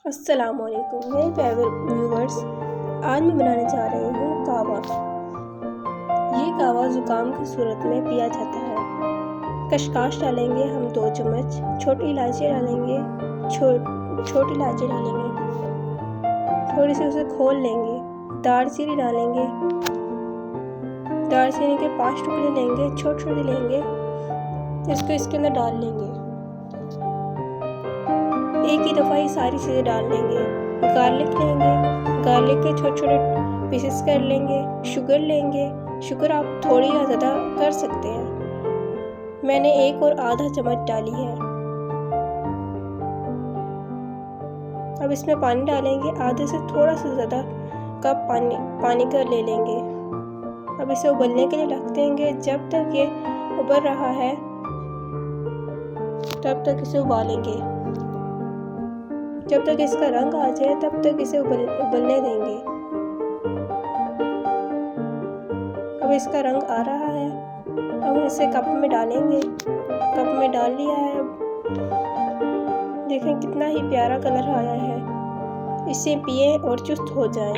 अस्सलामुअलैकुम मेरे प्यारे व्यूवर्स। आज मैं बनाने जा रही हूँ कहवा। ये कहवा ज़ुकाम की सूरत में पिया जाता है। कशकाश डालेंगे हम 2 चम्मच, छोटी इलायची डालेंगे, छोटी इलायची डालेंगे, थोड़ी सी उसे खोल लेंगे। दालचीनी डालेंगे, दालचीनी के 5 टुकड़े लेंगे, छोटे छोटे लेंगे, इसको इसके अंदर डाल लेंगे। एक ही दफ़ा ये सारी चीज़ें डाल लेंगे। गार्लिक लेंगे, गार्लिक के छोटे छोटे पीसेस कर लेंगे। शुगर लेंगे, शुगर आप थोड़ी या ज़्यादा कर सकते हैं। मैंने 1 और आधा चम्मच डाली है। अब इसमें पानी डालेंगे, आधे से थोड़ा सा ज़्यादा कप पानी का ले लेंगे। अब इसे उबलने के लिए रख देंगे। जब तक ये उबल रहा है तब तक इसे उबालेंगे। जब तक इसका रंग आ जाए तब तक इसे उबलने देंगे। अब इसका रंग आ रहा है। अब इसे कप में डालेंगे। कप में डाल लिया है। देखें कितना ही प्यारा कलर आया है। इसे पिए और चुस्त हो जाएं।